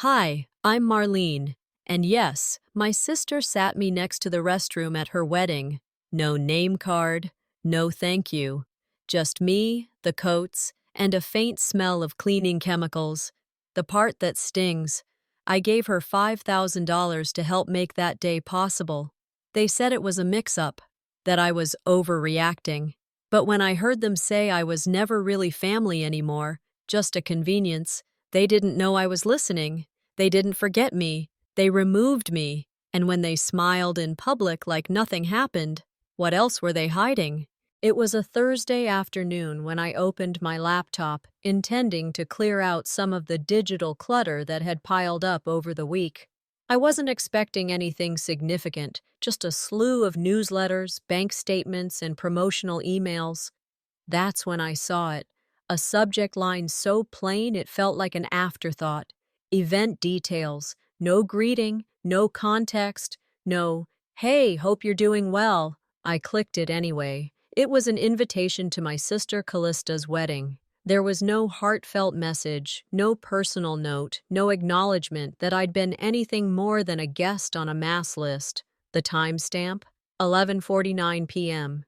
Hi, I'm Marlene. And yes, my sister sat me next to the restroom at her wedding. No name card, no thank you. Just me, the coats, and a faint smell of cleaning chemicals. The part that stings. I gave her $5,000 to help make that day possible. They said it was a mix-up, that I was overreacting. But when I heard them say I was never really family anymore, just a convenience, they didn't know I was listening. They didn't forget me. They removed me. And when they smiled in public like nothing happened, what else were they hiding? It was a Thursday afternoon when I opened my laptop, intending to clear out some of the digital clutter that had piled up over the week. I wasn't expecting anything significant, just a slew of newsletters, bank statements, and promotional emails. That's when I saw it. A subject line so plain it felt like an afterthought. Event details. No greeting, no context, no, "Hey, hope you're doing well." I clicked it anyway. It was an invitation to my sister Callista's wedding. There was no heartfelt message, no personal note, no acknowledgement that I'd been anything more than a guest on a mass list. The timestamp? 11:49 p.m.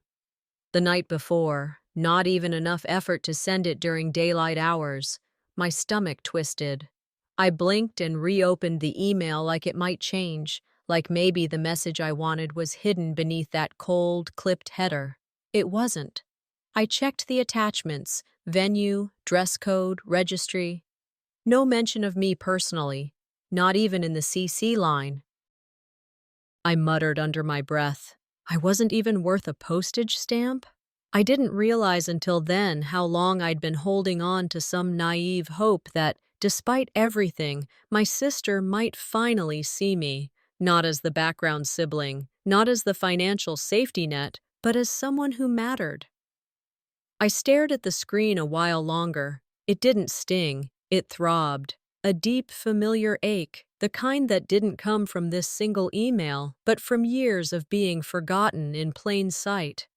The night before, not even enough effort to send it during daylight hours. My stomach twisted. I blinked and reopened the email like it might change, like maybe the message I wanted was hidden beneath that cold, clipped header. It wasn't. I checked the attachments, venue, dress code, registry. No mention of me personally, not even in the CC line. I muttered under my breath. I wasn't even worth a postage stamp? I didn't realize until then how long I'd been holding on to some naive hope that, despite everything, my sister might finally see me, not as the background sibling, not as the financial safety net, but as someone who mattered. I stared at the screen a while longer. It didn't sting, it throbbed. A deep, familiar ache, the kind that didn't come from this single email, but from years of being forgotten in plain sight.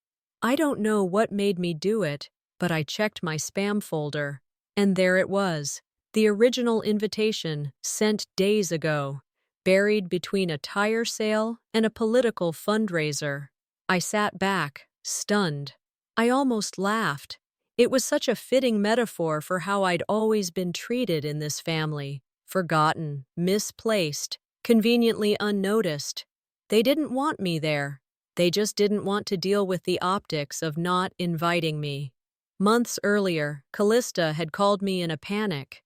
I don't know what made me do it, but I checked my spam folder, and there it was, the original invitation sent days ago, buried between a tire sale and a political fundraiser. I sat back, stunned. I almost laughed. It was such a fitting metaphor for how I'd always been treated in this family, forgotten, misplaced, conveniently unnoticed. They didn't want me there. They just didn't want to deal with the optics of not inviting me. Months earlier, Callista had called me in a panic.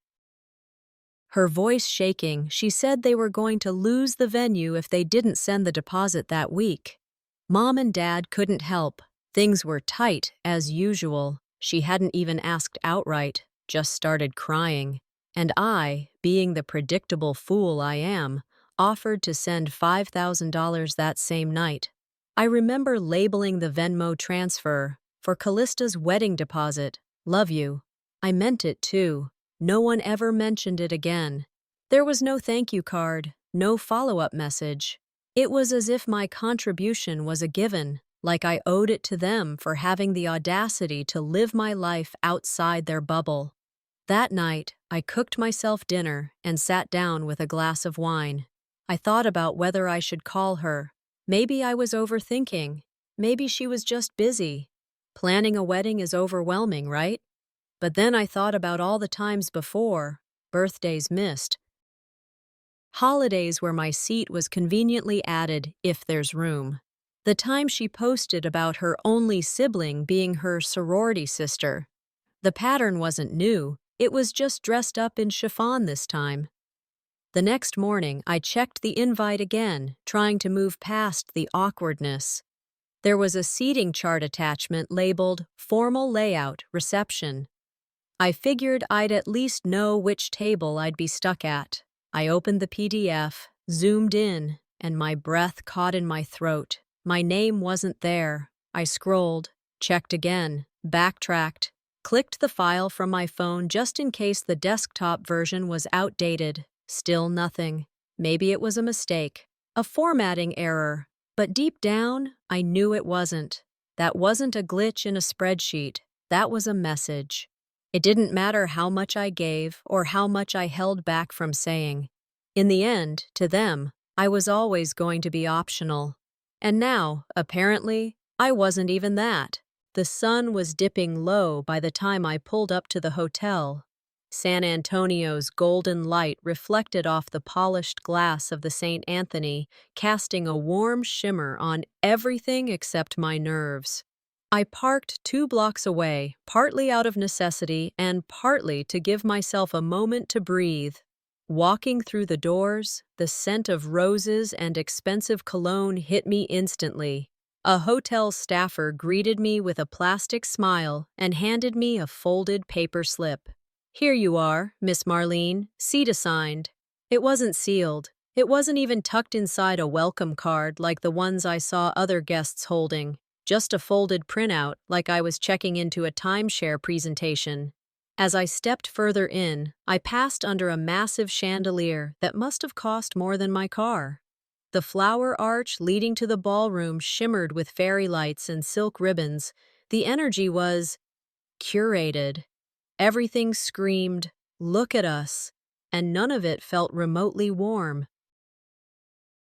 Her voice shaking, she said they were going to lose the venue if they didn't send the deposit that week. Mom and Dad couldn't help. Things were tight, as usual. She hadn't even asked outright, just started crying. And I, being the predictable fool I am, offered to send $5,000 that same night. I remember labeling the Venmo transfer for Callista's wedding deposit. Love you. I meant it too. No one ever mentioned it again. There was no thank you card, no follow-up message. It was as if my contribution was a given, like I owed it to them for having the audacity to live my life outside their bubble. That night, I cooked myself dinner and sat down with a glass of wine. I thought about whether I should call her. Maybe I was overthinking. Maybe she was just busy. Planning a wedding is overwhelming, right? But then I thought about all the times before, birthdays missed, holidays where my seat was conveniently added if there's room. The time she posted about her only sibling being her sorority sister. The pattern wasn't new, it was just dressed up in chiffon this time. The next morning, I checked the invite again, trying to move past the awkwardness. There was a seating chart attachment labeled Formal Layout, Reception. I figured I'd at least know which table I'd be stuck at. I opened the PDF, zoomed in, and my breath caught in my throat. My name wasn't there. I scrolled, checked again, backtracked, clicked the file from my phone just in case the desktop version was outdated. Still nothing. Maybe it was a mistake, a formatting error. But deep down, I knew it wasn't. That wasn't a glitch in a spreadsheet. That was a message. It didn't matter how much I gave or how much I held back from saying. In the end, to them, I was always going to be optional. And now, apparently, I wasn't even that. The sun was dipping low by the time I pulled up to the hotel. San Antonio's golden light reflected off the polished glass of the St. Anthony, casting a warm shimmer on everything except my nerves. I parked 2 blocks away, partly out of necessity and partly to give myself a moment to breathe. Walking through the doors, the scent of roses and expensive cologne hit me instantly. A hotel staffer greeted me with a plastic smile and handed me a folded paper slip. "Here you are, Miss Marlene, seat assigned." It wasn't sealed. It wasn't even tucked inside a welcome card like the ones I saw other guests holding. Just a folded printout like I was checking into a timeshare presentation. As I stepped further in, I passed under a massive chandelier that must have cost more than my car. The flower arch leading to the ballroom shimmered with fairy lights and silk ribbons. The energy was curated. Everything screamed, "Look at us," and none of it felt remotely warm.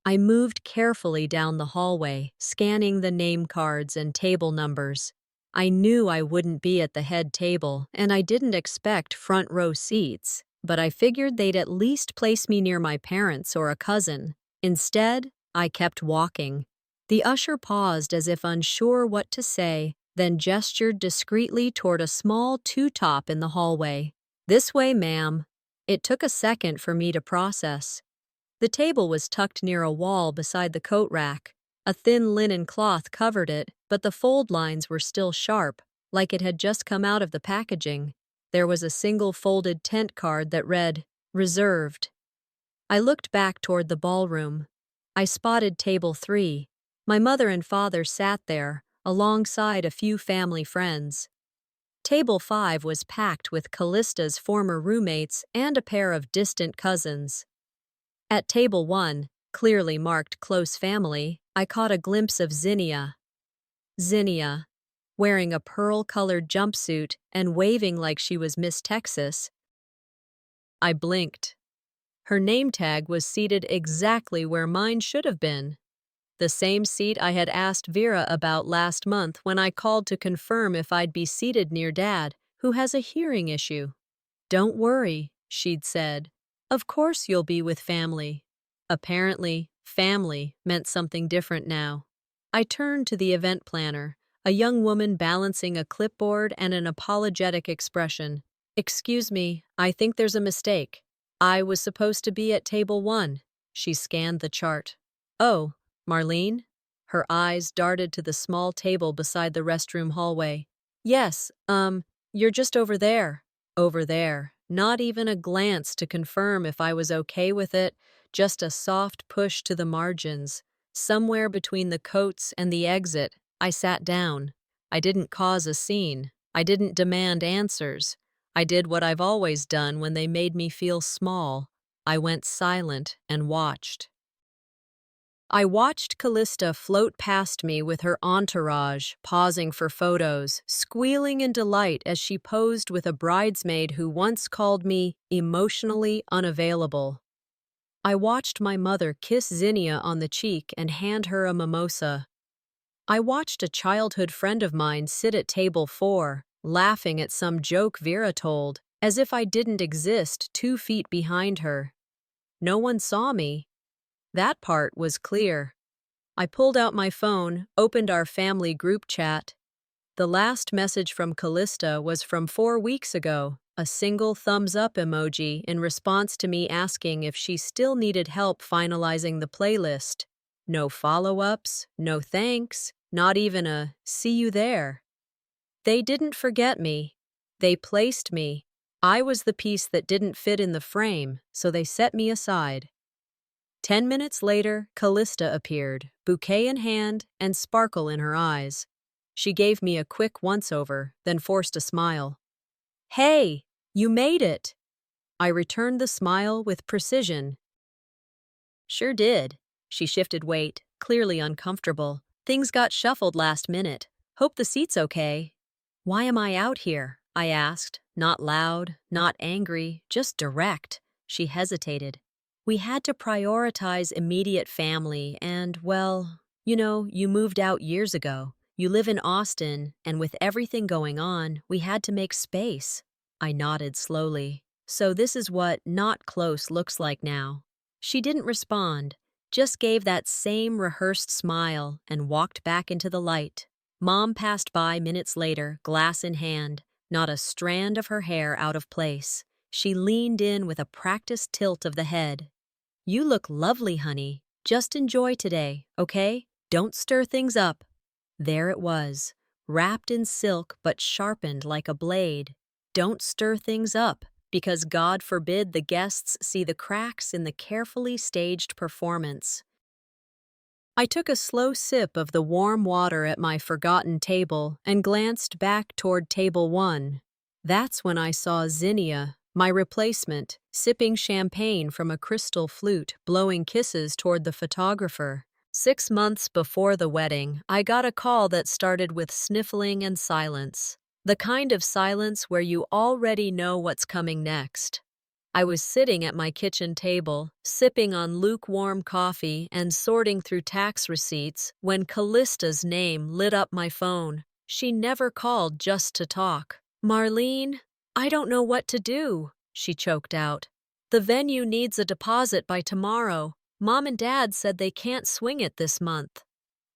I moved carefully down the hallway, scanning the name cards and table numbers. I knew I wouldn't be at the head table, and I didn't expect front row seats, but I figured they'd at least place me near my parents or a cousin. Instead, I kept walking. The usher paused as if unsure what to say, then gestured discreetly toward a small two-top in the hallway. "This way, ma'am." It took a second for me to process. The table was tucked near a wall beside the coat rack. A thin linen cloth covered it, but the fold lines were still sharp, like it had just come out of the packaging. There was a single folded tent card that read, "Reserved." I looked back toward the ballroom. I spotted table 3. My mother and father sat there, alongside a few family friends. Table 5 was packed with Callista's former roommates and a pair of distant cousins. At table 1, clearly marked close family, I caught a glimpse of Zinnia. Zinnia, wearing a pearl-colored jumpsuit and waving like she was Miss Texas. I blinked. Her name tag was seated exactly where mine should have been. The same seat I had asked Vera about last month when I called to confirm if I'd be seated near Dad, who has a hearing issue. "Don't worry," she'd said. "Of course you'll be with family." Apparently, family meant something different now. I turned to the event planner, a young woman balancing a clipboard and an apologetic expression. "Excuse me, I think there's a mistake. I was supposed to be at table 1. She scanned the chart. "Oh, Marlene?" Her eyes darted to the small table beside the restroom hallway. "Yes, you're just over there." Over there. Not even a glance to confirm if I was okay with it, just a soft push to the margins. Somewhere between the coats and the exit, I sat down. I didn't cause a scene. I didn't demand answers. I did what I've always done when they made me feel small. I went silent and watched. I watched Callista float past me with her entourage, pausing for photos, squealing in delight as she posed with a bridesmaid who once called me emotionally unavailable. I watched my mother kiss Zinnia on the cheek and hand her a mimosa. I watched a childhood friend of mine sit at table 4, laughing at some joke Vera told, as if I didn't exist 2 feet behind her. No one saw me. That part was clear. I pulled out my phone, opened our family group chat. The last message from Callista was from 4 weeks ago, a single thumbs-up emoji in response to me asking if she still needed help finalizing the playlist. No follow-ups, no thanks, not even a "see you there." They didn't forget me. They placed me. I was the piece that didn't fit in the frame, so they set me aside. 10 minutes later, Callista appeared, bouquet in hand and sparkle in her eyes. She gave me a quick once-over, then forced a smile. "Hey, you made it!" I returned the smile with precision. "Sure did." She shifted weight, clearly uncomfortable. "Things got shuffled last minute. Hope the seat's okay." "Why am I out here?" I asked, not loud, not angry, just direct. She hesitated. We had to prioritize immediate family and, well, you moved out years ago. You live in Austin, and with everything going on, we had to make space. I nodded slowly. So this is what not close looks like now. She didn't respond, just gave that same rehearsed smile and walked back into the light. Mom passed by minutes later, glass in hand, not a strand of her hair out of place. She leaned in with a practiced tilt of the head. You look lovely, honey. Just enjoy today, okay? Don't stir things up. There it was, wrapped in silk but sharpened like a blade. Don't stir things up, because God forbid the guests see the cracks in the carefully staged performance. I took a slow sip of the warm water at my forgotten table and glanced back toward table 1. That's when I saw Zinnia, my replacement, sipping champagne from a crystal flute, blowing kisses toward the photographer. 6 months before the wedding, I got a call that started with sniffling and silence. The kind of silence where you already know what's coming next. I was sitting at my kitchen table, sipping on lukewarm coffee and sorting through tax receipts when Callista's name lit up my phone. She never called just to talk. "Marlene, I don't know what to do," she choked out. "The venue needs a deposit by tomorrow. Mom and Dad said they can't swing it this month."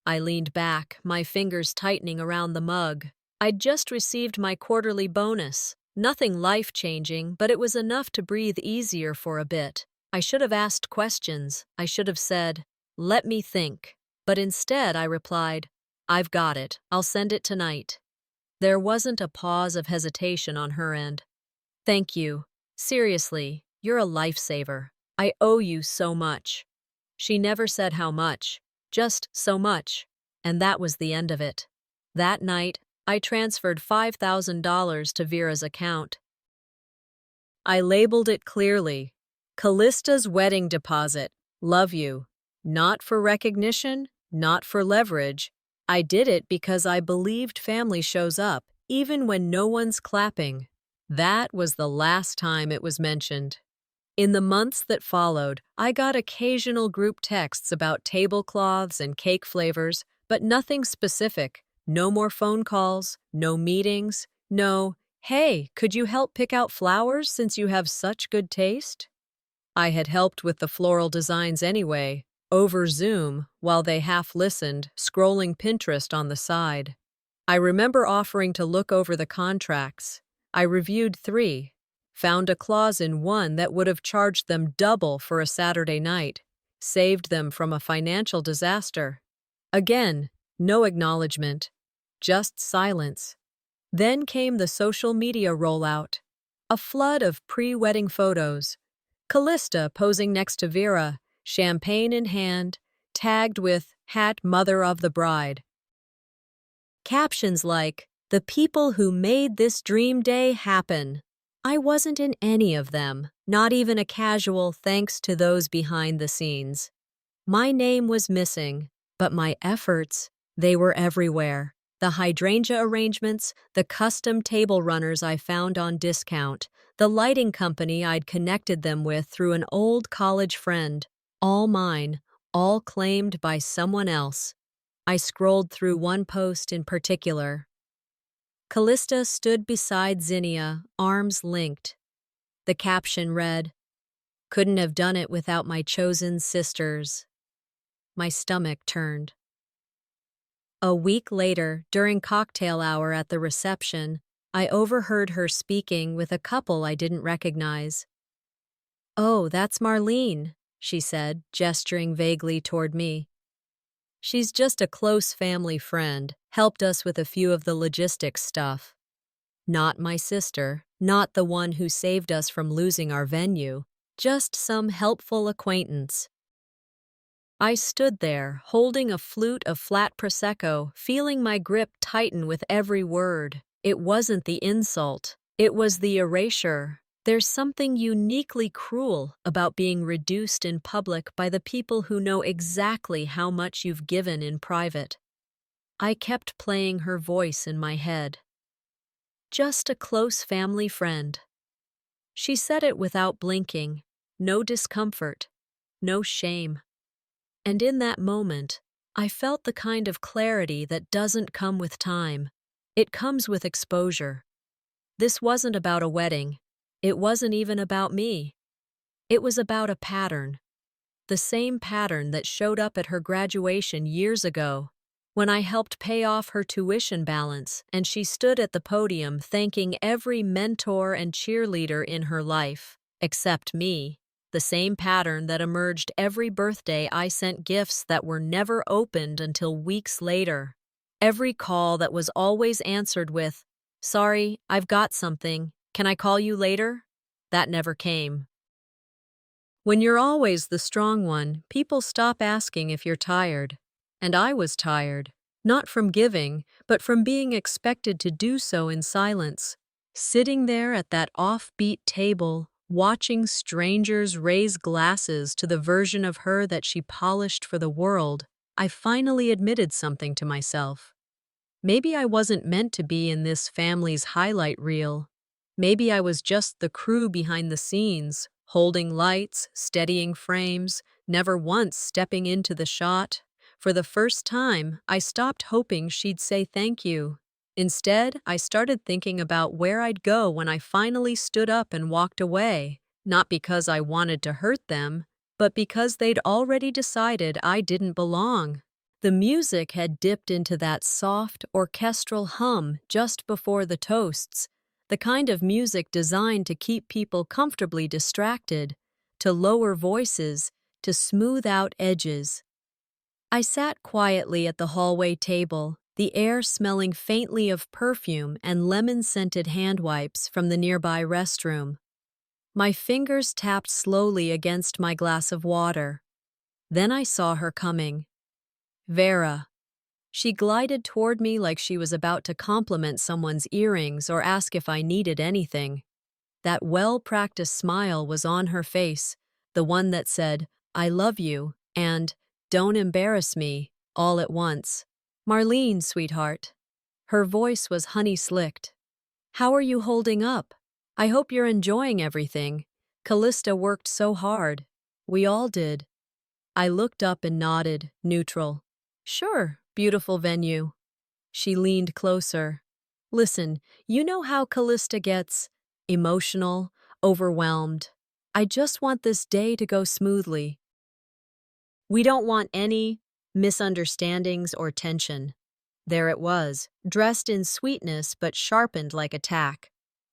I leaned back, my fingers tightening around the mug. I'd just received my quarterly bonus. Nothing life-changing, but it was enough to breathe easier for a bit. I should have asked questions. I should have said, "Let me think." But instead I replied, "I've got it. I'll send it tonight." There wasn't a pause of hesitation on her end. "Thank you. Seriously, you're a lifesaver. I owe you so much." She never said how much, just so much. And that was the end of it. That night, I transferred $5,000 to Vera's account. I labeled it clearly, "Callista's wedding deposit. Love you." Not for recognition, not for leverage. I did it because I believed family shows up, even when no one's clapping. That was the last time it was mentioned. In the months that followed, I got occasional group texts about tablecloths and cake flavors, but nothing specific. No more phone calls, no meetings, no, "Hey, could you help pick out flowers since you have such good taste?" I had helped with the floral designs anyway, over Zoom, while they half listened, scrolling Pinterest on the side. I remember offering to look over the contracts. I reviewed 3, found a clause in one that would have charged them double for a Saturday night, saved them from a financial disaster. Again, no acknowledgement. Just silence. Then came the social media rollout. A flood of pre-wedding photos. Callista posing next to Vera, champagne in hand, tagged with #mother of the bride. Captions like, "The people who made this dream day happen." I wasn't in any of them, not even a casual thanks to those behind the scenes. My name was missing, but my efforts, they were everywhere. The hydrangea arrangements, the custom table runners I found on discount, the lighting company I'd connected them with through an old college friend, all mine, all claimed by someone else. I scrolled through one post in particular. Callista stood beside Zinnia, arms linked. The caption read, "Couldn't have done it without my chosen sisters." My stomach turned. A week later, during cocktail hour at the reception, I overheard her speaking with a couple I didn't recognize. "Oh, that's Marlene," she said, gesturing vaguely toward me. "She's just a close family friend, helped us with a few of the logistics stuff." Not my sister, not the one who saved us from losing our venue, just some helpful acquaintance. I stood there, holding a flute of flat Prosecco, feeling my grip tighten with every word. It wasn't the insult. It was the erasure. There's something uniquely cruel about being reduced in public by the people who know exactly how much you've given in private. I kept playing her voice in my head. Just a close family friend. She said it without blinking, no discomfort, no shame. And in that moment, I felt the kind of clarity that doesn't come with time. It comes with exposure. This wasn't about a wedding. It wasn't even about me. It was about a pattern. The same pattern that showed up at her graduation years ago, when I helped pay off her tuition balance and she stood at the podium thanking every mentor and cheerleader in her life, except me. The same pattern that emerged every birthday I sent gifts that were never opened until weeks later. Every call that was always answered with, "Sorry, I've got something. Can I call you later?" That never came. When you're always the strong one, people stop asking if you're tired. And I was tired, not from giving, but from being expected to do so in silence. Sitting there at that offbeat table, watching strangers raise glasses to the version of her that she polished for the world, I finally admitted something to myself. Maybe I wasn't meant to be in this family's highlight reel. Maybe I was just the crew behind the scenes, holding lights, steadying frames, never once stepping into the shot. For the first time, I stopped hoping she'd say thank you. Instead, I started thinking about where I'd go when I finally stood up and walked away, not because I wanted to hurt them, but because they'd already decided I didn't belong. The music had dipped into that soft, orchestral hum just before the toasts, the kind of music designed to keep people comfortably distracted, to lower voices, to smooth out edges. I sat quietly at the hallway table, the air smelling faintly of perfume and lemon-scented hand wipes from the nearby restroom. My fingers tapped slowly against my glass of water. Then I saw her coming. Vera. She glided toward me like she was about to compliment someone's earrings or ask if I needed anything. That well-practiced smile was on her face, the one that said, "I love you," and "Don't embarrass me," all at once. "Marlene, sweetheart." Her voice was honey-slicked. "How are you holding up? I hope you're enjoying everything. Callista worked so hard. We all did." I looked up and nodded, neutral. "Sure, beautiful venue." She leaned closer. "Listen, you know how Callista gets emotional, overwhelmed. I just want this day to go smoothly. We don't want any misunderstandings or tension." There it was, dressed in sweetness but sharpened like a tack.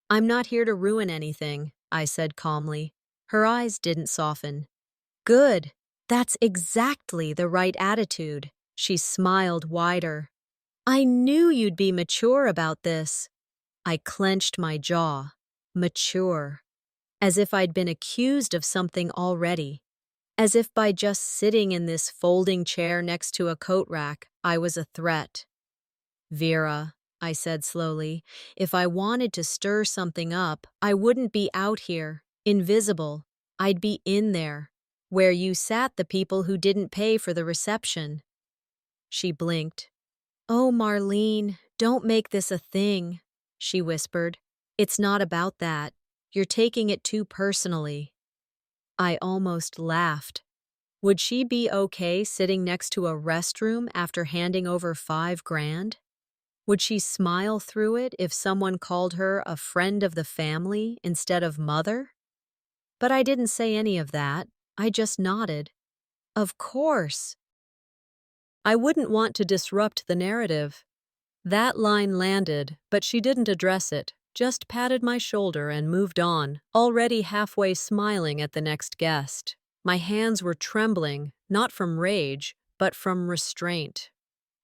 "I'm not here to ruin anything," I said calmly. Her eyes didn't soften. "Good. That's exactly the right attitude." She smiled wider. "I knew you'd be mature about this." I clenched my jaw. Mature. As if I'd been accused of something already. As if by just sitting in this folding chair next to a coat rack, I was a threat. "Vera," I said slowly, "if I wanted to stir something up, I wouldn't be out here, invisible. I'd be in there, where you sat the people who didn't pay for the reception." She blinked. "Oh, Marlene, don't make this a thing," she whispered. "It's not about that. You're taking it too personally." I almost laughed. Would she be okay sitting next to a restroom after handing over $5,000? Would she smile through it if someone called her a friend of the family instead of mother? But I didn't say any of that. I just nodded. Of course. I wouldn't want to disrupt the narrative. That line landed, but she didn't address it, just patted my shoulder and moved on, already halfway smiling at the next guest. My hands were trembling, not from rage, but from restraint.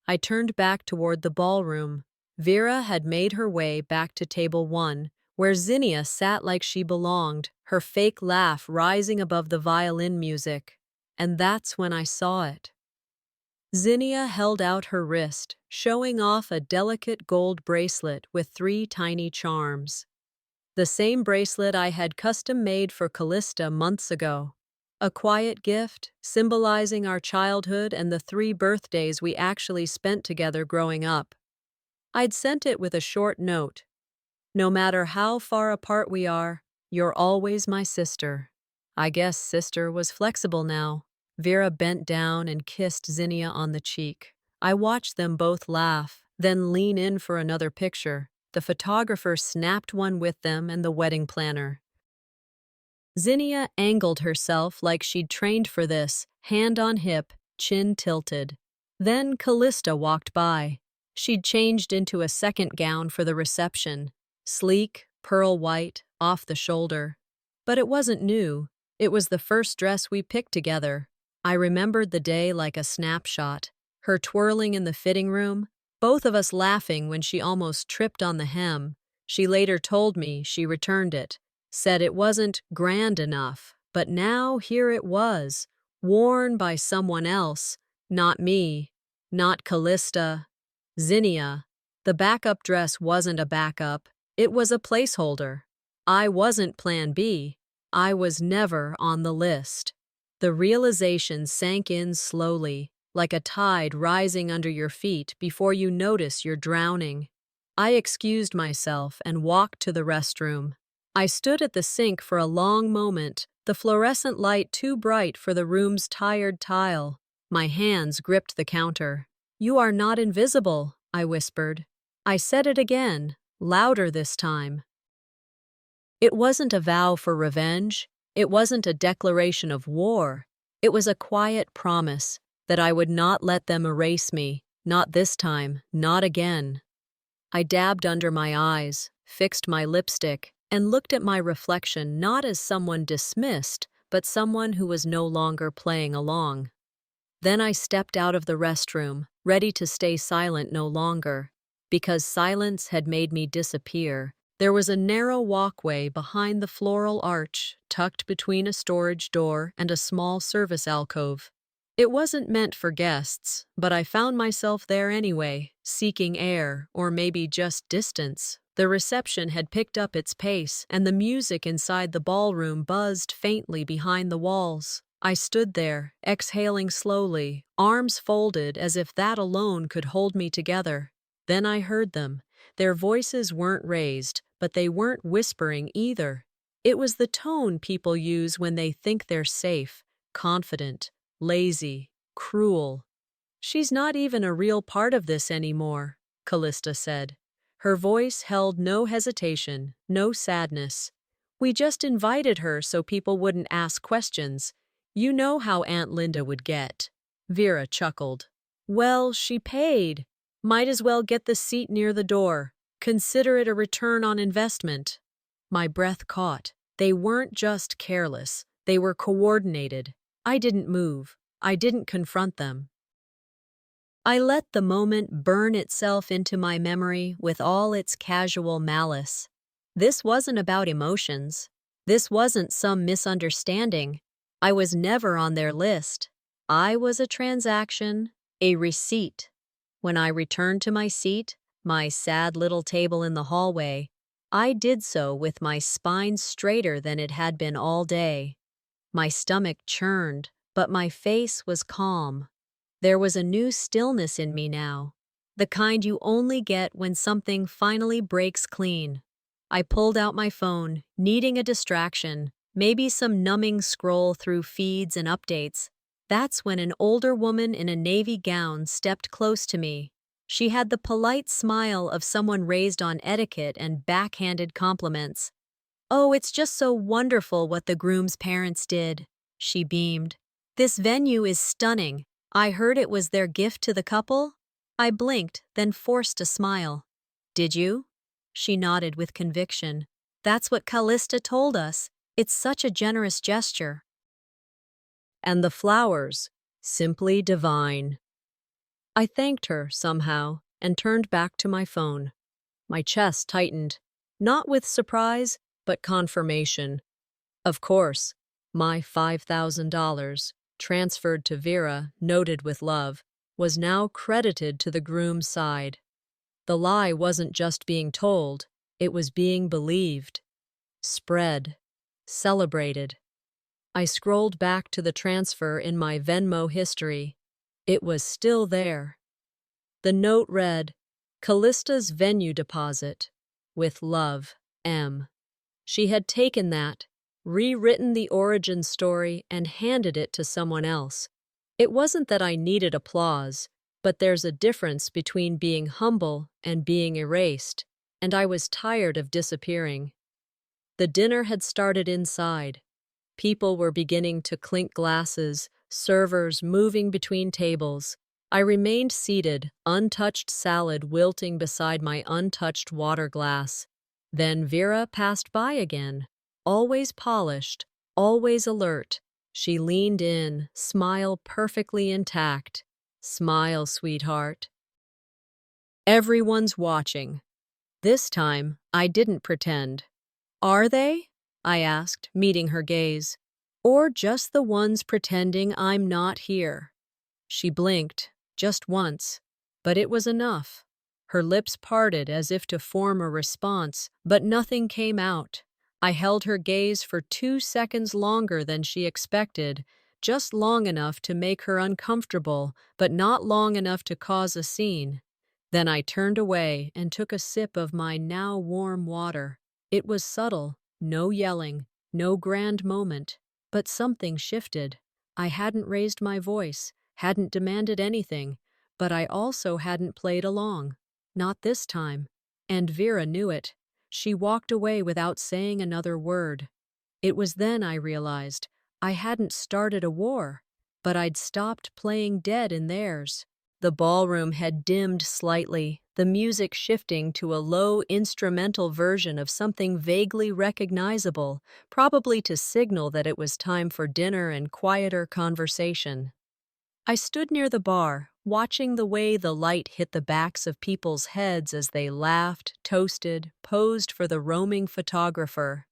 I turned back toward the ballroom. Vera had made her way back to table 1, where Zinnia sat like she belonged, her fake laugh rising above the violin music. And that's when I saw it. Zinnia held out her wrist, showing off a delicate gold bracelet with 3 tiny charms. The same bracelet I had custom-made for Callista months ago. A quiet gift, symbolizing our childhood and the 3 birthdays we actually spent together growing up. I'd sent it with a short note. "No matter how far apart we are, you're always my sister." I guess sister was flexible now. Vera bent down and kissed Zinnia on the cheek. I watched them both laugh, then lean in for another picture. The photographer snapped one with them and the wedding planner. Zinnia angled herself like she'd trained for this, hand on hip, chin tilted. Then Callista walked by. She'd changed into a second gown for the reception, sleek, pearl white, off the shoulder. But it wasn't new. It was the first dress we picked together. I remembered the day like a snapshot. Her twirling in the fitting room, both of us laughing when she almost tripped on the hem. She later told me she returned it, said it wasn't grand enough, but now here it was, worn by someone else, not me, not Callista. Zinnia. The backup dress wasn't a backup, it was a placeholder. I wasn't plan B. I was never on the list. The realization sank in slowly, like a tide rising under your feet before you notice you're drowning. I excused myself and walked to the restroom. I stood at the sink for a long moment, the fluorescent light too bright for the room's tired tile. My hands gripped the counter. "You are not invisible," I whispered. I said it again, louder this time. It wasn't a vow for revenge. It wasn't a declaration of war. It was a quiet promise that I would not let them erase me, not this time, not again. I dabbed under my eyes, fixed my lipstick, and looked at my reflection not as someone dismissed, but someone who was no longer playing along. Then I stepped out of the restroom, ready to stay silent no longer. Because silence had made me disappear, there was a narrow walkway behind the floral arch, tucked between a storage door and a small service alcove. It wasn't meant for guests, but I found myself there anyway, seeking air, or maybe just distance. The reception had picked up its pace, and the music inside the ballroom buzzed faintly behind the walls. I stood there, exhaling slowly, arms folded as if that alone could hold me together. Then I heard them. Their voices weren't raised, but they weren't whispering either. It was the tone people use when they think they're safe, confident, lazy, cruel. "She's not even a real part of this anymore," Callista said. Her voice held no hesitation, no sadness. "We just invited her so people wouldn't ask questions. You know how Aunt Linda would get." Vera chuckled. "Well, she paid. Might as well get the seat near the door. Consider it a return on investment." My breath caught. They weren't just careless. They were coordinated. I didn't move. I didn't confront them. I let the moment burn itself into my memory with all its casual malice. This wasn't about emotions. This wasn't some misunderstanding. I was never on their list. I was a transaction, a receipt. When I returned to my seat, my sad little table in the hallway, I did so with my spine straighter than it had been all day. My stomach churned, but my face was calm. There was a new stillness in me now, the kind you only get when something finally breaks clean. I pulled out my phone, needing a distraction, maybe some numbing scroll through feeds and updates. That's when an older woman in a navy gown stepped close to me. She had the polite smile of someone raised on etiquette and backhanded compliments. "Oh, it's just so wonderful what the groom's parents did," she beamed. "This venue is stunning. I heard it was their gift to the couple." I blinked, then forced a smile. "Did you?" She nodded with conviction. "That's what Callista told us. It's such a generous gesture." And the flowers, simply divine. I thanked her somehow and turned back to my phone. My chest tightened, not with surprise, but confirmation. Of course, my $5,000, transferred to Vera, noted with love, was now credited to the groom's side. The lie wasn't just being told, it was being believed, spread, celebrated. I scrolled back to the transfer in my Venmo history. It was still there. The note read, "Callista's venue deposit. With love, M." She had taken that, rewritten the origin story, and handed it to someone else. It wasn't that I needed applause, but there's a difference between being humble and being erased, and I was tired of disappearing. The dinner had started inside. People were beginning to clink glasses, servers moving between tables. I remained seated, untouched salad wilting beside my untouched water glass. Then Vera passed by again, always polished, always alert. She leaned in, smile perfectly intact. Smile, sweetheart. Everyone's watching. This time, I didn't pretend. Are they? I asked, meeting her gaze. Or just the ones pretending I'm not here? She blinked, just once, but it was enough. Her lips parted as if to form a response, but nothing came out. I held her gaze for 2 seconds longer than she expected, just long enough to make her uncomfortable, but not long enough to cause a scene. Then I turned away and took a sip of my now warm water. It was subtle, no yelling, no grand moment, but something shifted. I hadn't raised my voice, hadn't demanded anything, but I also hadn't played along. Not this time. And Vera knew it. She walked away without saying another word. It was then I realized I hadn't started a war, but I'd stopped playing dead in theirs. The ballroom had dimmed slightly, the music shifting to a low instrumental version of something vaguely recognizable, probably to signal that it was time for dinner and quieter conversation. I stood near the bar, watching the way the light hit the backs of people's heads as they laughed, toasted, posed for the roaming photographer.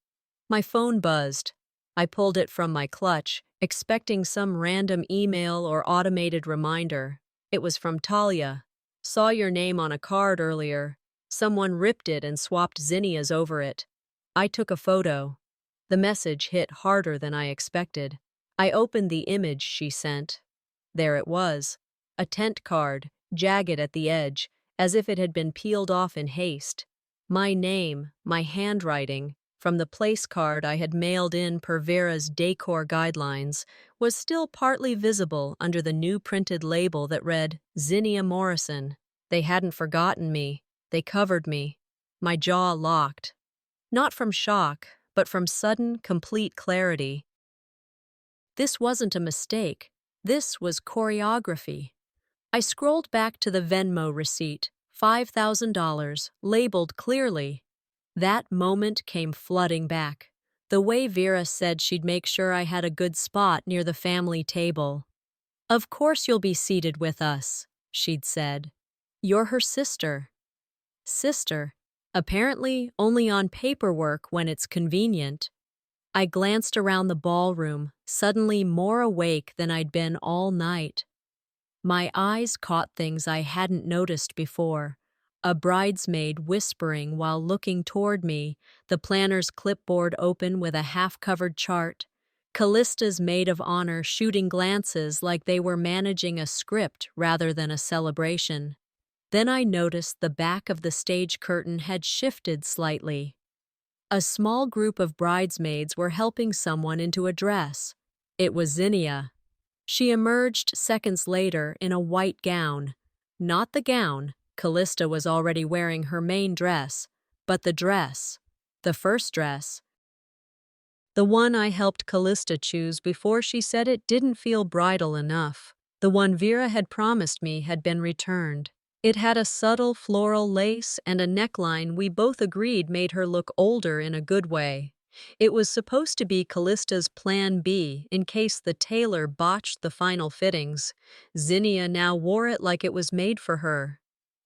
My phone buzzed. I pulled it from my clutch, expecting some random email or automated reminder. It was from Talia. Saw your name on a card earlier. Someone ripped it and swapped zinnias over it. I took a photo. The message hit harder than I expected. I opened the image she sent. There it was, a tent card, jagged at the edge, as if it had been peeled off in haste. My name, my handwriting, from the place card I had mailed in per Vera's decor guidelines, was still partly visible under the new printed label that read, Zinnia Morrison. They hadn't forgotten me. They covered me. My jaw locked. Not from shock, but from sudden, complete clarity. This wasn't a mistake. This was choreography. I scrolled back to the Venmo receipt, $5,000, labeled clearly. That moment came flooding back. The way Vera said she'd make sure I had a good spot near the family table. Of course you'll be seated with us, she'd said. You're her sister. Sister. Apparently only on paperwork when it's convenient. I glanced around the ballroom, suddenly more awake than I'd been all night. My eyes caught things I hadn't noticed before. A bridesmaid whispering while looking toward me, the planner's clipboard open with a half-covered chart, Callista's maid of honor shooting glances like they were managing a script rather than a celebration. Then I noticed the back of the stage curtain had shifted slightly. A small group of bridesmaids were helping someone into a dress. It was Zinnia. She emerged seconds later in a white gown. Not the gown, Callista was already wearing her main dress, but the dress. The first dress. The one I helped Callista choose before she said it didn't feel bridal enough. The one Vera had promised me had been returned. It had a subtle floral lace and a neckline we both agreed made her look older in a good way. It was supposed to be Callista's plan B in case the tailor botched the final fittings. Zinnia now wore it like it was made for her.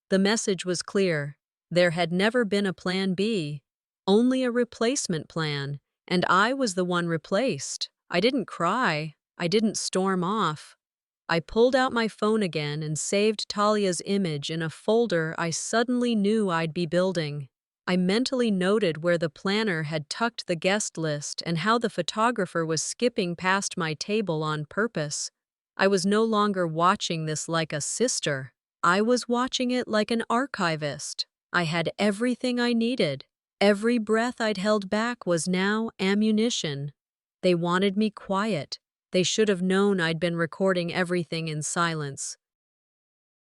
The message was clear. There had never been a plan B, only a replacement plan, and I was the one replaced. I didn't cry. I didn't storm off. I pulled out my phone again and saved Talia's image in a folder I suddenly knew I'd be building. I mentally noted where the planner had tucked the guest list and how the photographer was skipping past my table on purpose. I was no longer watching this like a sister. I was watching it like an archivist. I had everything I needed. Every breath I'd held back was now ammunition. They wanted me quiet. They should have known I'd been recording everything in silence.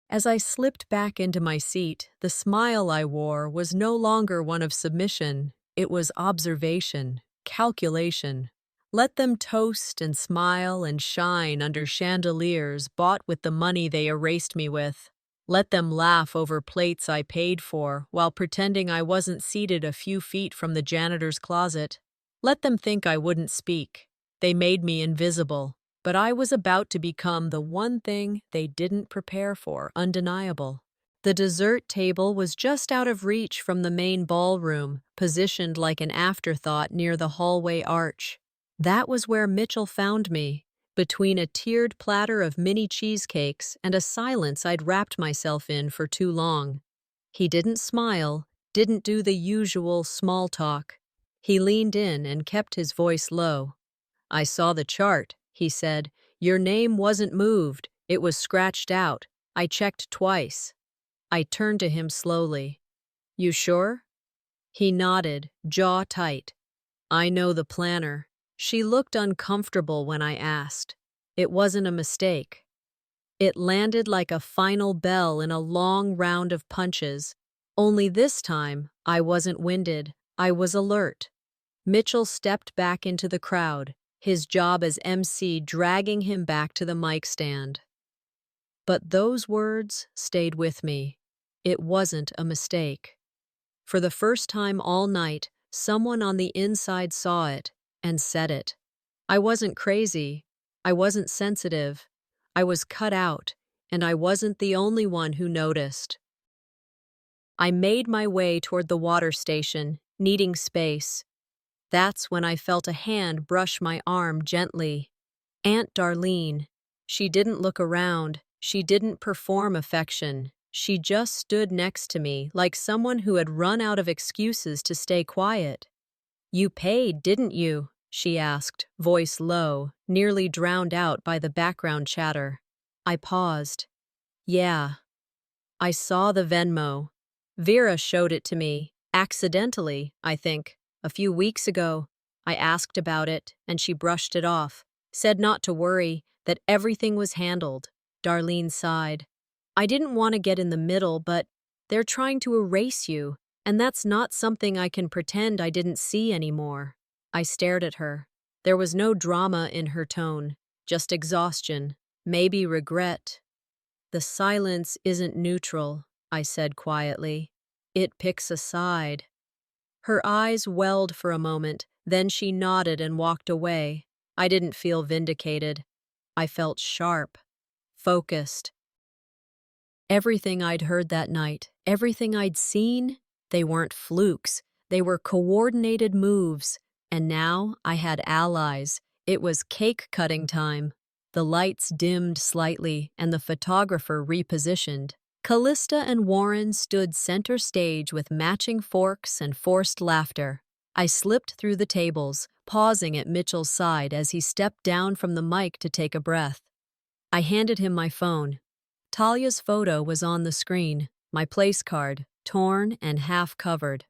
As I slipped back into my seat, the smile I wore was no longer one of submission. It was observation, calculation. Let them toast and smile and shine under chandeliers bought with the money they erased me with. Let them laugh over plates I paid for while pretending I wasn't seated a few feet from the janitor's closet. Let them think I wouldn't speak. They made me invisible, but I was about to become the one thing they didn't prepare for, undeniable. The dessert table was just out of reach from the main ballroom, positioned like an afterthought near the hallway arch. That was where Mitchell found me, between a tiered platter of mini cheesecakes and a silence I'd wrapped myself in for too long. He didn't smile, didn't do the usual small talk. He leaned in and kept his voice low. "I saw the chart," he said. "Your name wasn't moved. It was scratched out. I checked twice." I turned to him slowly. "You sure?" He nodded, jaw tight. "I know the planner." She looked uncomfortable when I asked. It wasn't a mistake. It landed like a final bell in a long round of punches. Only this time, I wasn't winded. I was alert. Mitchell stepped back into the crowd, his job as MC dragging him back to the mic stand. But those words stayed with me. It wasn't a mistake. For the first time all night, someone on the inside saw it and said it. I wasn't crazy. I wasn't sensitive. I was cut out, and I wasn't the only one who noticed. I made my way toward the water station, needing space. That's when I felt a hand brush my arm gently. Aunt Darlene. She didn't look around. She didn't perform affection. She just stood next to me like someone who had run out of excuses to stay quiet. "You paid, didn't you?" she asked, voice low, nearly drowned out by the background chatter. I paused. "Yeah." I saw the Venmo. Vera showed it to me, accidentally, I think, a few weeks ago. I asked about it, and she brushed it off, said not to worry, that everything was handled. Darlene sighed. "I didn't want to get in the middle, but they're trying to erase you, and that's not something I can pretend I didn't see anymore." I stared at her. There was no drama in her tone, just exhaustion, maybe regret. "The silence isn't neutral," I said quietly. "It picks a side." Her eyes welled for a moment, then she nodded and walked away. I didn't feel vindicated. I felt sharp, focused. Everything I'd heard that night, everything I'd seen, they weren't flukes. They were coordinated moves. And now I had allies. It was cake-cutting time. The lights dimmed slightly, and the photographer repositioned. Callista and Warren stood center stage with matching forks and forced laughter. I slipped through the tables, pausing at Mitchell's side as he stepped down from the mic to take a breath. I handed him my phone. Talia's photo was on the screen, my place card, torn and half covered.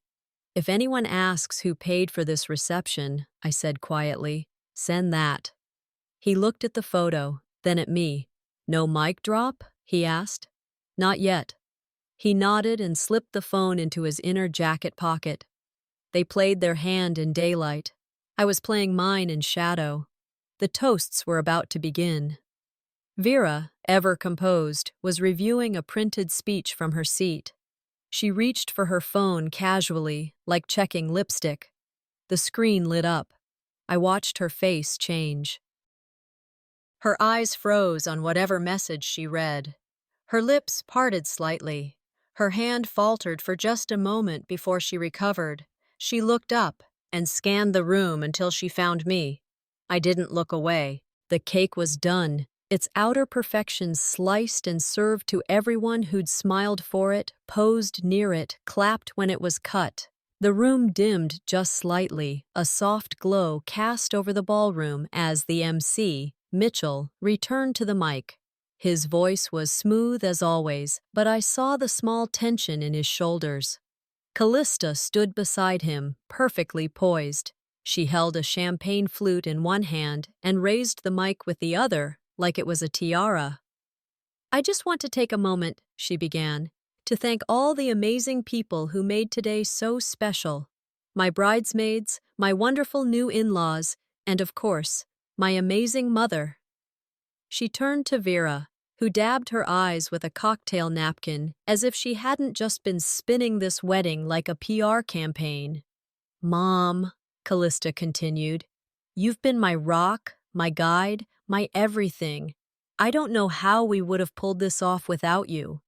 "If anyone asks who paid for this reception," I said quietly, "send that." He looked at the photo, then at me. "No mic drop?" he asked. "Not yet." He nodded and slipped the phone into his inner jacket pocket. They played their hand in daylight. I was playing mine in shadow. The toasts were about to begin. Vera, ever composed, was reviewing a printed speech from her seat. She reached for her phone casually, like checking lipstick. The screen lit up. I watched her face change. Her eyes froze on whatever message she read. Her lips parted slightly. Her hand faltered for just a moment before she recovered. She looked up and scanned the room until she found me. I didn't look away. The cake was done, its outer perfection sliced and served to everyone who'd smiled for it, posed near it, clapped when it was cut. The room dimmed just slightly, a soft glow cast over the ballroom as the MC, Mitchell, returned to the mic. His voice was smooth as always, but I saw the small tension in his shoulders. Callista stood beside him, perfectly poised. She held a champagne flute in one hand and raised the mic with the other, like it was a tiara. "I just want to take a moment," she began, "to thank all the amazing people who made today so special. My bridesmaids, my wonderful new in-laws, and of course, my amazing mother." She turned to Vera, who dabbed her eyes with a cocktail napkin as if she hadn't just been spinning this wedding like a PR campaign. "Mom," Callista continued, "you've been my rock, my guide, my everything. I don't know how we would have pulled this off without you."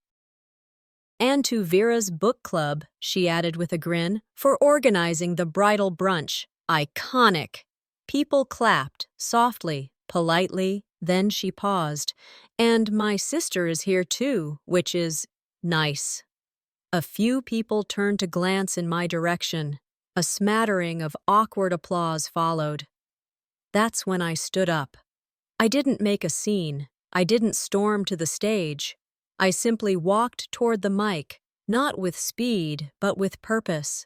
"And to Vera's book club," she added with a grin, "for organizing the bridal brunch. Iconic." People clapped, softly, politely, then she paused. "And my sister is here too, which is nice." A few people turned to glance in my direction. A smattering of awkward applause followed. That's when I stood up. I didn't make a scene. I didn't storm to the stage. I simply walked toward the mic, not with speed, but with purpose.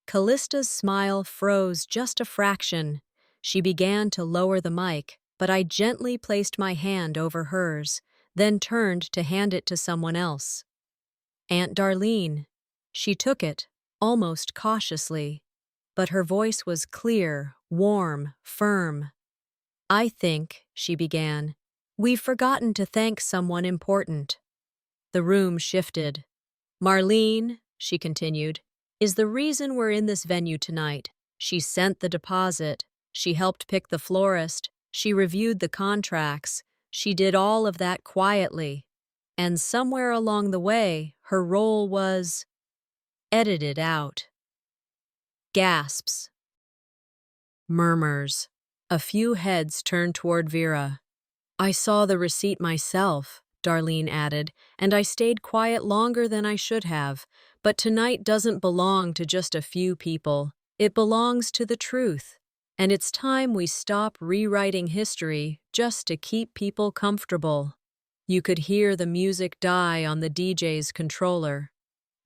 Callista's smile froze just a fraction. She began to lower the mic, but I gently placed my hand over hers, then turned to hand it to someone else. "Aunt Darlene." She took it, almost cautiously, but her voice was clear, warm, firm. "I think," she began, "we've forgotten to thank someone important." The room shifted. "Marlene," she continued, "is the reason we're in this venue tonight. She sent the deposit. She helped pick the florist. She reviewed the contracts. She did all of that quietly. And somewhere along the way, her role was edited out." Gasps. Murmurs. A few heads turned toward Vera. "I saw the receipt myself," Darlene added, "and I stayed quiet longer than I should have. But tonight doesn't belong to just a few people. It belongs to the truth. And it's time we stop rewriting history just to keep people comfortable." You could hear the music die on the DJ's controller.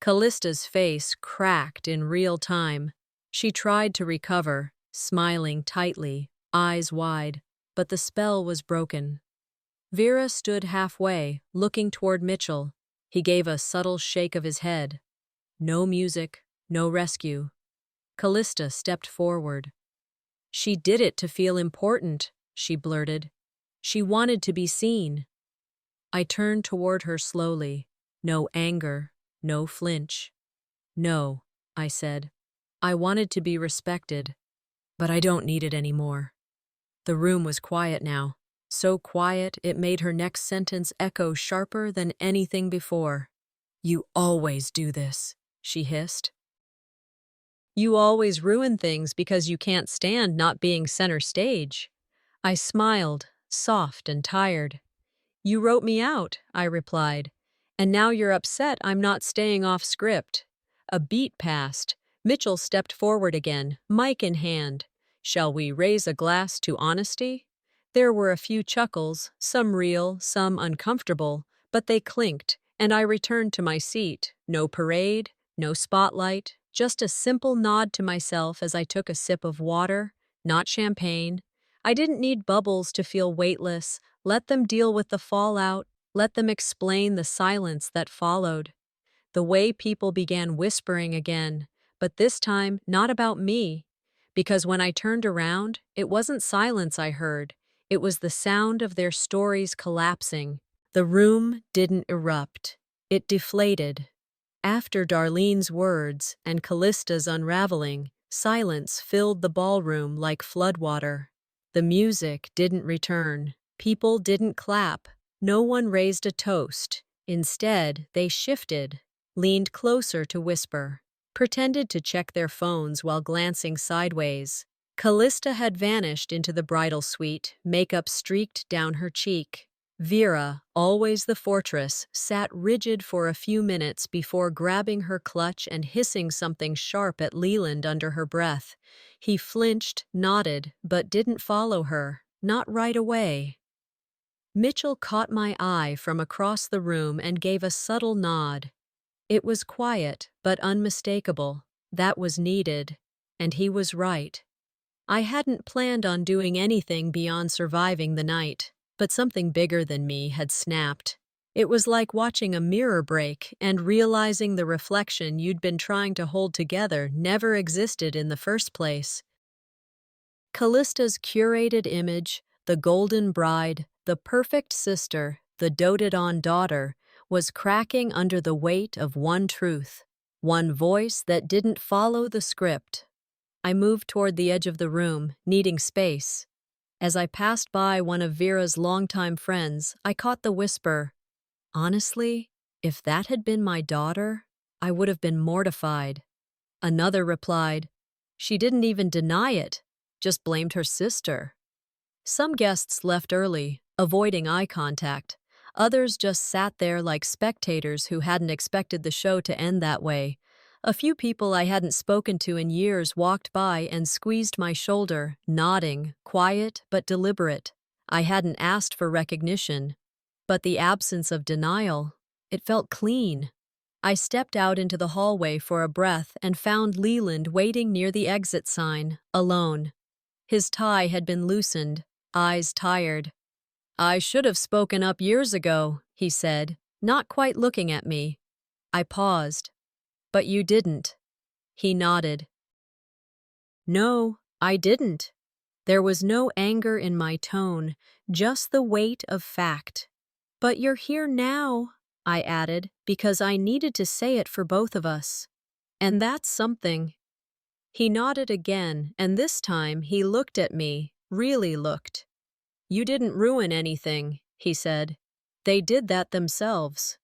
Callista's face cracked in real time. She tried to recover, smiling tightly, eyes wide, but the spell was broken. Vera stood halfway, looking toward Mitchell. He gave a subtle shake of his head. No music, no rescue. Callista stepped forward. "She did it to feel important," she blurted. "She wanted to be seen." I turned toward her slowly. No anger, no flinch. "No," I said. "I wanted to be respected, but I don't need it anymore." The room was quiet now. So quiet it made her next sentence echo sharper than anything before. "You always do this," she hissed. "You always ruin things because you can't stand not being center stage." I smiled, soft and tired. "You wrote me out," I replied. "And now you're upset I'm not staying off script." A beat passed. Mitchell stepped forward again, mic in hand. "Shall we raise a glass to honesty?" There were a few chuckles, some real, some uncomfortable, but they clinked, and I returned to my seat. No parade, no spotlight, just a simple nod to myself as I took a sip of water, not champagne. I didn't need bubbles to feel weightless. Let them deal with the fallout. Let them explain the silence that followed. The way people began whispering again, but this time not about me. Because when I turned around, it wasn't silence I heard. It was the sound of their stories collapsing. The room didn't erupt. It deflated. After Darlene's words and Callista's unraveling, silence filled the ballroom like floodwater. The music didn't return. People didn't clap. No one raised a toast. Instead, they shifted, leaned closer to whisper, pretended to check their phones while glancing sideways. Callista had vanished into the bridal suite, makeup streaked down her cheek. Vera, always the fortress, sat rigid for a few minutes before grabbing her clutch and hissing something sharp at Leland under her breath. He flinched, nodded, but didn't follow her, not right away. Mitchell caught my eye from across the room and gave a subtle nod. It was quiet, but unmistakable. That was needed. And he was right. I hadn't planned on doing anything beyond surviving the night, but something bigger than me had snapped. It was like watching a mirror break and realizing the reflection you'd been trying to hold together never existed in the first place. Callista's curated image, the golden bride, the perfect sister, the doted-on daughter, was cracking under the weight of one truth, one voice that didn't follow the script. I moved toward the edge of the room, needing space. As I passed by one of Vera's longtime friends, I caught the whisper, "Honestly, if that had been my daughter, I would have been mortified." Another replied, "She didn't even deny it, just blamed her sister." Some guests left early, avoiding eye contact. Others just sat there like spectators who hadn't expected the show to end that way. A few people I hadn't spoken to in years walked by and squeezed my shoulder, nodding, quiet but deliberate. I hadn't asked for recognition. But the absence of denial, it felt clean. I stepped out into the hallway for a breath and found Leland waiting near the exit sign, alone. His tie had been loosened, eyes tired. "I should have spoken up years ago," he said, not quite looking at me. I paused. "But you didn't." He nodded. "No, I didn't." There was no anger in my tone, just the weight of fact. "But you're here now," I added, because I needed to say it for both of us. "And that's something." He nodded again, and this time he looked at me, really looked. "You didn't ruin anything," he said. "They did that themselves."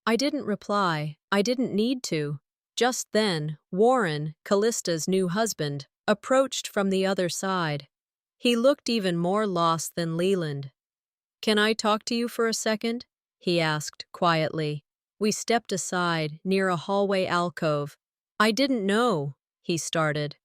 I didn't reply. I didn't need to. Just then, Warren, Callista's new husband, approached from the other side. He looked even more lost than Leland. "Can I talk to you for a second?" he asked, quietly. We stepped aside, near a hallway alcove. "I didn't know," he started.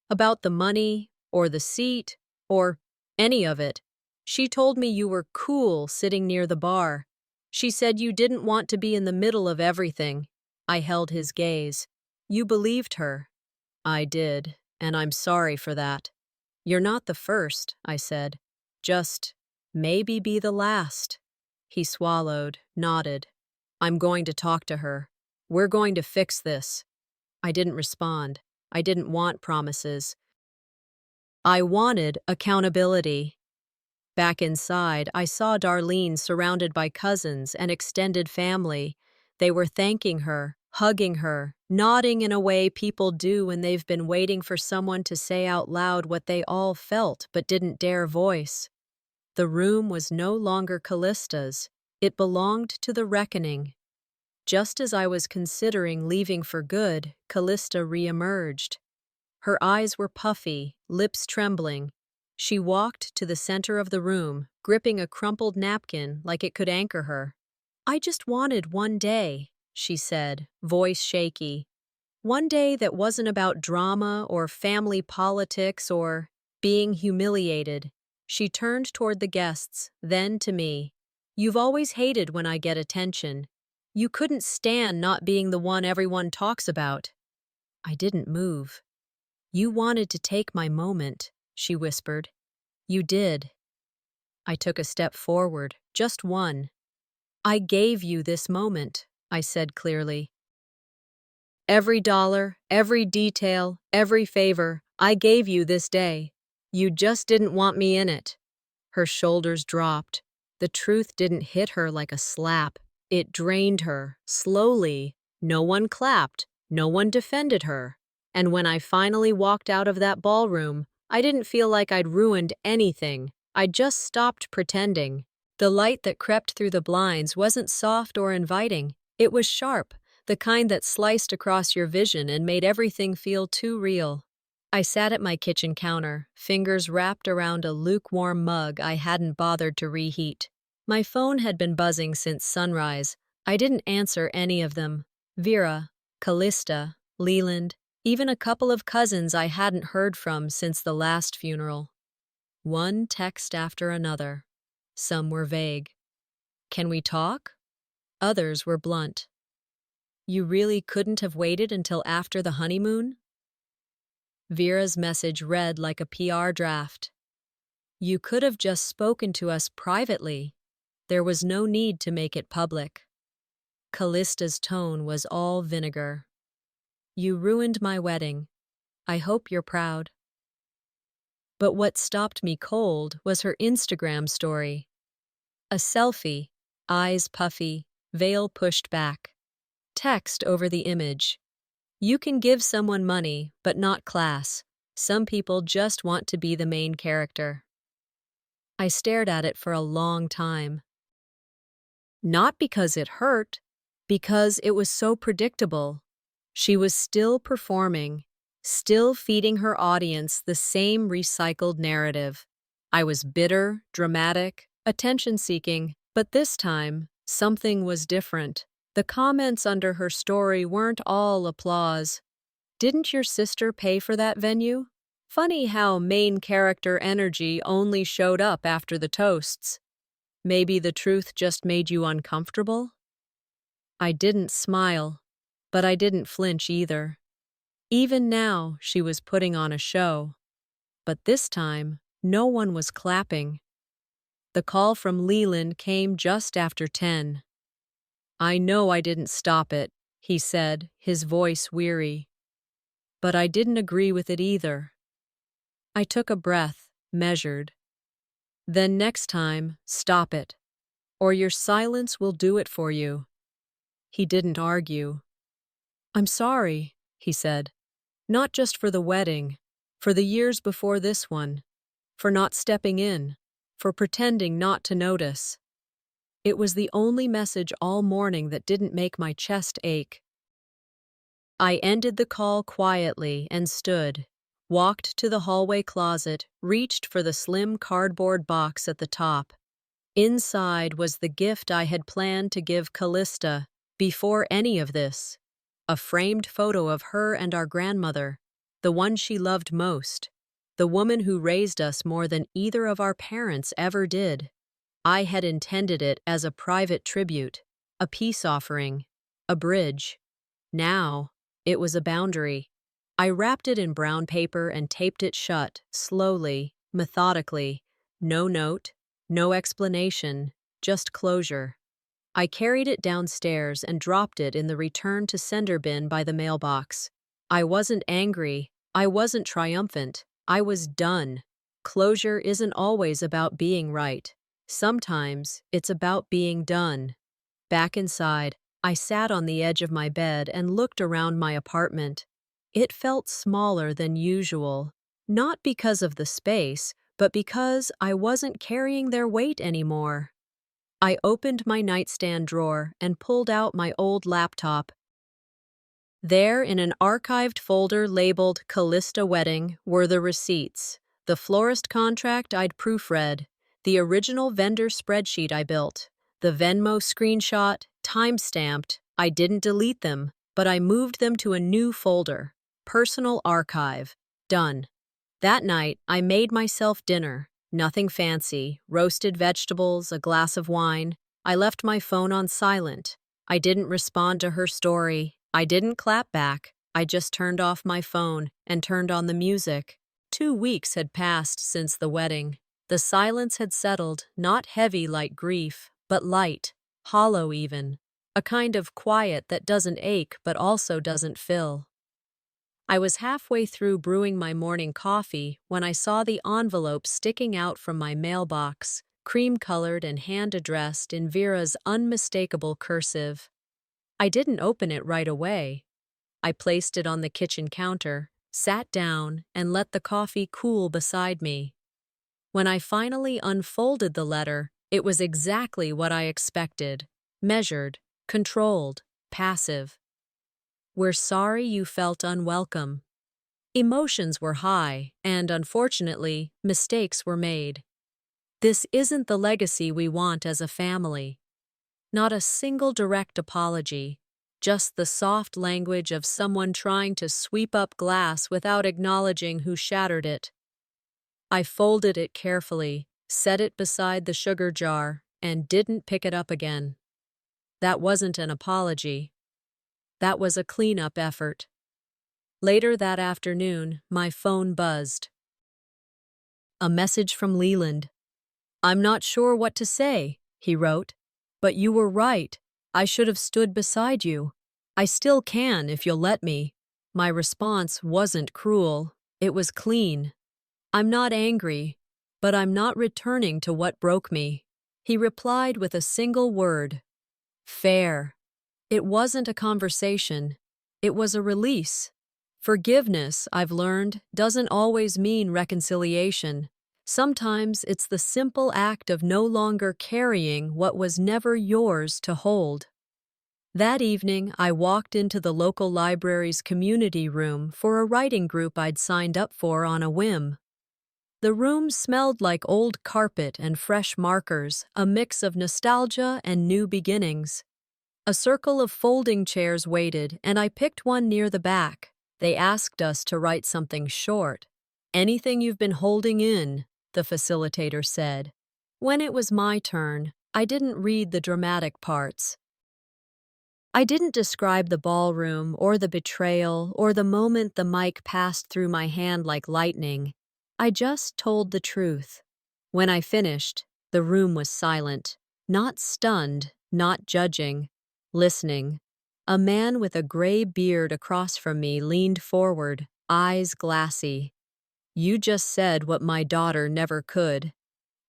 "About the money, or the seat, or any of it. She told me you were cool sitting near the bar. She said you didn't want to be in the middle of everything." I held his gaze. "You believed her." "I did, and I'm sorry for that." "You're not the first," I said. "Just maybe be the last." He swallowed, nodded. "I'm going to talk to her. We're going to fix this." I didn't respond. I didn't want promises. I wanted accountability. Back inside, I saw Darlene surrounded by cousins and extended family. They were thanking her, hugging her, nodding in a way people do when they've been waiting for someone to say out loud what they all felt but didn't dare voice. The room was no longer Callista's. It belonged to the reckoning. Just as I was considering leaving for good, Callista reemerged. Her eyes were puffy, lips trembling. She walked to the center of the room, gripping a crumpled napkin like it could anchor her. "I just wanted one day," she said, voice shaky. "One day that wasn't about drama or family politics or being humiliated." She turned toward the guests, then to me. "You've always hated when I get attention. You couldn't stand not being the one everyone talks about." I didn't move. "You wanted to take my moment," she whispered. "You did." I took a step forward, just one. "I gave you this moment," I said clearly. "Every dollar, every detail, every favor, I gave you this day. You just didn't want me in it." Her shoulders dropped. The truth didn't hit her like a slap. It drained her, slowly. No one clapped. No one defended her. And when I finally walked out of that ballroom, I didn't feel like I'd ruined anything. I just stopped pretending. The light that crept through the blinds wasn't soft or inviting. It was sharp, the kind that sliced across your vision and made everything feel too real. I sat at my kitchen counter, fingers wrapped around a lukewarm mug I hadn't bothered to reheat. My phone had been buzzing since sunrise. I didn't answer any of them. Vera, Callista, Leland, even a couple of cousins I hadn't heard from since the last funeral. One text after another. Some were vague. "Can we talk?" Others were blunt. You really couldn't have waited until after the honeymoon? Vera's message read like a PR draft. You could have just spoken to us privately. There was no need to make it public. Callista's tone was all vinegar. You ruined my wedding. I hope you're proud. But what stopped me cold was her Instagram story. A selfie, eyes puffy, veil pushed back. Text over the image. You can give someone money, but not class. Some people just want to be the main character. I stared at it for a long time. Not because it hurt, because it was so predictable. She was still performing, still feeding her audience the same recycled narrative. I was bitter, dramatic, attention-seeking, but this time, something was different. The comments under her story weren't all applause. Didn't your sister pay for that venue? Funny how main character energy only showed up after the toasts. Maybe the truth just made you uncomfortable? I didn't smile, but I didn't flinch either. Even now, she was putting on a show. But this time, no one was clapping. The call from Leland came just after 10. I know I didn't stop it, he said, his voice weary. But I didn't agree with it either. I took a breath, measured. Then next time, stop it, or your silence will do it for you. He didn't argue. I'm sorry, he said. Not just for the wedding, for the years before this one, for not stepping in, for pretending not to notice. It was the only message all morning that didn't make my chest ache. I ended the call quietly and stood, walked to the hallway closet, reached for the slim cardboard box at the top. Inside was the gift I had planned to give Callista before any of this. A framed photo of her and our grandmother, the one she loved most, the woman who raised us more than either of our parents ever did. I had intended it as a private tribute, a peace offering, a bridge. Now, it was a boundary. I wrapped it in brown paper and taped it shut, slowly, methodically. No note, no explanation, just closure. I carried it downstairs and dropped it in the return to sender bin by the mailbox. I wasn't angry. I wasn't triumphant. I was done. Closure isn't always about being right. Sometimes it's about being done. Back inside, I sat on the edge of my bed and looked around my apartment. It felt smaller than usual, not because of the space, but because I wasn't carrying their weight anymore. I opened my nightstand drawer and pulled out my old laptop. There, in an archived folder labeled Callista Wedding, were the receipts, the florist contract I'd proofread, the original vendor spreadsheet I built, the Venmo screenshot, time-stamped. I didn't delete them, but I moved them to a new folder, Personal Archive. Done. That night, I made myself dinner. Nothing fancy, roasted vegetables, a glass of wine. I left my phone on silent. I didn't respond to her story. I didn't clap back. I just turned off my phone and turned on the music. 2 weeks had passed since the wedding. The silence had settled, not heavy like grief, but light, hollow even. A kind of quiet that doesn't ache but also doesn't fill. I was halfway through brewing my morning coffee when I saw the envelope sticking out from my mailbox, cream-colored and hand-addressed in Vera's unmistakable cursive. I didn't open it right away. I placed it on the kitchen counter, sat down, and let the coffee cool beside me. When I finally unfolded the letter, it was exactly what I expected. Measured, controlled, passive. We're sorry you felt unwelcome. Emotions were high, and unfortunately, mistakes were made. This isn't the legacy we want as a family. Not a single direct apology, just the soft language of someone trying to sweep up glass without acknowledging who shattered it. I folded it carefully, set it beside the sugar jar, and didn't pick it up again. That wasn't an apology. That was a cleanup effort. Later that afternoon, my phone buzzed. A message from Leland. "I'm not sure what to say," he wrote. "But you were right. I should have stood beside you. I still can if you'll let me." My response wasn't cruel. It was clean. "I'm not angry, but I'm not returning to what broke me." He replied with a single word. Fair. It wasn't a conversation. It was a release. Forgiveness, I've learned, doesn't always mean reconciliation. Sometimes it's the simple act of no longer carrying what was never yours to hold. That evening, I walked into the local library's community room for a writing group I'd signed up for on a whim. The room smelled like old carpet and fresh markers, a mix of nostalgia and new beginnings. A circle of folding chairs waited, and I picked one near the back. They asked us to write something short. "Anything you've been holding in," the facilitator said. When it was my turn, I didn't read the dramatic parts. I didn't describe the ballroom or the betrayal or the moment the mic passed through my hand like lightning. I just told the truth. When I finished, the room was silent, not stunned, not judging, listening. A man with a gray beard across from me leaned forward, eyes glassy. "You just said what my daughter never could."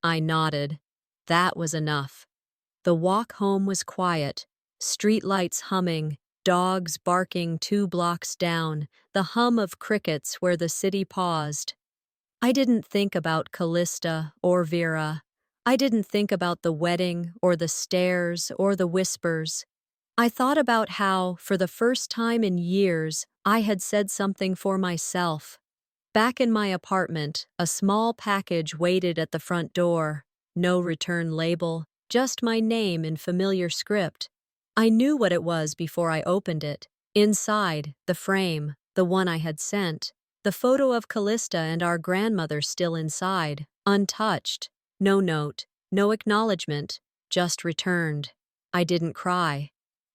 I nodded. That was enough. The walk home was quiet, streetlights humming, dogs barking 2 blocks down, the hum of crickets where the city paused. I didn't think about Callista or Vera. I didn't think about the wedding or the stairs or the whispers. I thought about how, for the first time in years, I had said something for myself. Back in my apartment, a small package waited at the front door. No return label, just my name in familiar script. I knew what it was before I opened it. Inside, the frame, the one I had sent. The photo of Callista and our grandmother still inside, untouched. No note, no acknowledgement, just returned. I didn't cry.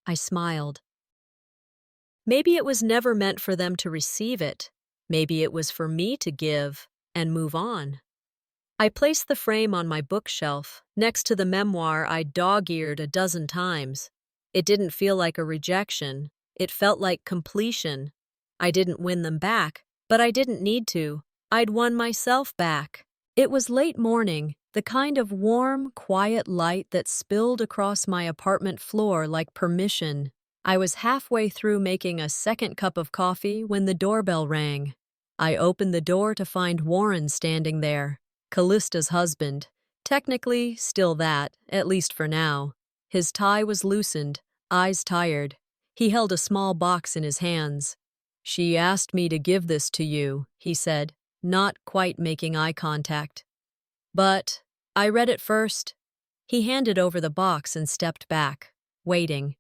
I smiled. Maybe it was never meant for them to receive it. Maybe it was for me to give and move on. I placed the frame on my bookshelf, next to the memoir I'd dog-eared a dozen times. It didn't feel like a rejection. It felt like completion. I didn't win them back, but I didn't need to. I'd won myself back. It was late morning, the kind of warm, quiet light that spilled across my apartment floor like permission. I was halfway through making a second cup of coffee when the doorbell rang. I opened the door to find Warren standing there, Callista's husband. Technically, still that, at least for now. His tie was loosened, eyes tired. He held a small box in his hands. "She asked me to give this to you," he said, not quite making eye contact. "But I read it first." He handed over the box and stepped back, waiting.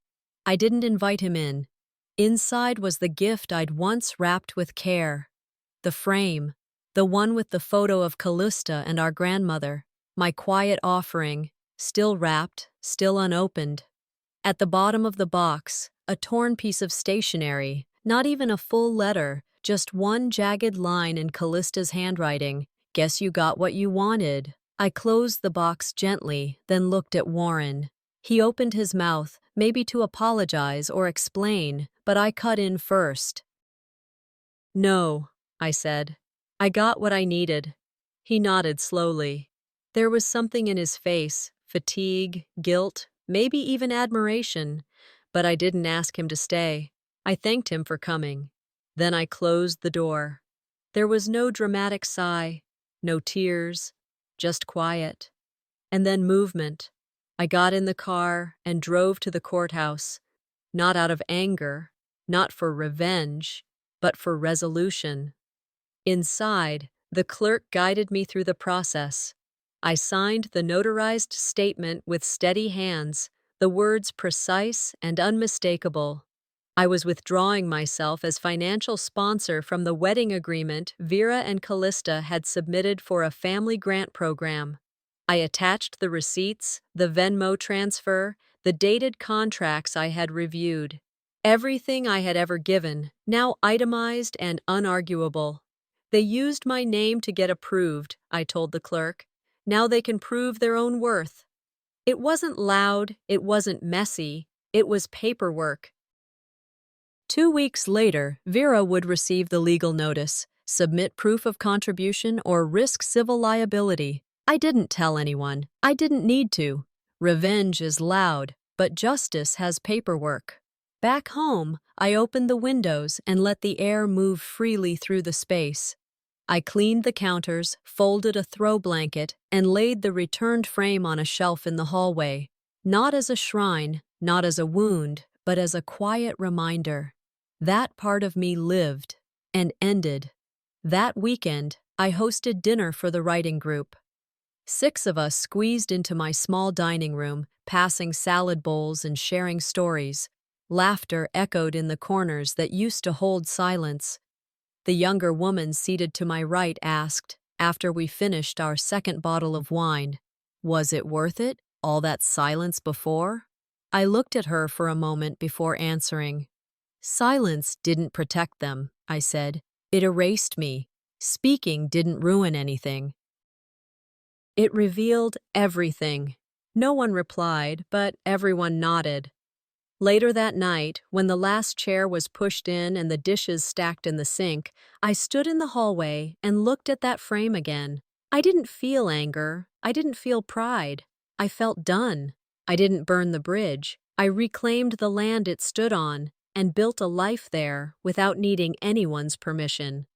I didn't invite him in. Inside was the gift I'd once wrapped with care. The frame, the one with the photo of Callista and our grandmother, my quiet offering, still wrapped, still unopened. At the bottom of the box, a torn piece of stationery, not even a full letter, just one jagged line in Callista's handwriting. "Guess you got what you wanted." I closed the box gently, then looked at Warren. He opened his mouth, maybe to apologize or explain, but I cut in first. "No," I said. "I got what I needed." He nodded slowly. There was something in his face, fatigue, guilt, maybe even admiration, but I didn't ask him to stay. I thanked him for coming. Then I closed the door. There was no dramatic sigh, no tears, just quiet. And then movement. I got in the car and drove to the courthouse, not out of anger, not for revenge, but for resolution. Inside, the clerk guided me through the process. I signed the notarized statement with steady hands, the words precise and unmistakable. I was withdrawing myself as financial sponsor from the wedding agreement Vera and Callista had submitted for a family grant program. I attached the receipts, the Venmo transfer, the dated contracts I had reviewed. Everything I had ever given, now itemized and unarguable. They used my name to get approved, I told the clerk. Now they can prove their own worth. It wasn't loud, it wasn't messy, it was paperwork. 2 weeks later, Vera would receive the legal notice, submit proof of contribution or risk civil liability. I didn't tell anyone. I didn't need to. Revenge is loud, but justice has paperwork. Back home, I opened the windows and let the air move freely through the space. I cleaned the counters, folded a throw blanket, and laid the returned frame on a shelf in the hallway. Not as a shrine, not as a wound, but as a quiet reminder. That part of me lived and ended. That weekend, I hosted dinner for the writing group. 6 of us squeezed into my small dining room, passing salad bowls and sharing stories. Laughter echoed in the corners that used to hold silence. The younger woman seated to my right asked, after we finished our second bottle of wine, "Was it worth it, all that silence before?" I looked at her for a moment before answering. "Silence didn't protect them," I said. "It erased me. Speaking didn't ruin anything. It revealed everything." No one replied, but everyone nodded. Later that night, when the last chair was pushed in and the dishes stacked in the sink, I stood in the hallway and looked at that frame again. I didn't feel anger. I didn't feel pride. I felt done. I didn't burn the bridge. I reclaimed the land it stood on and built a life there without needing anyone's permission.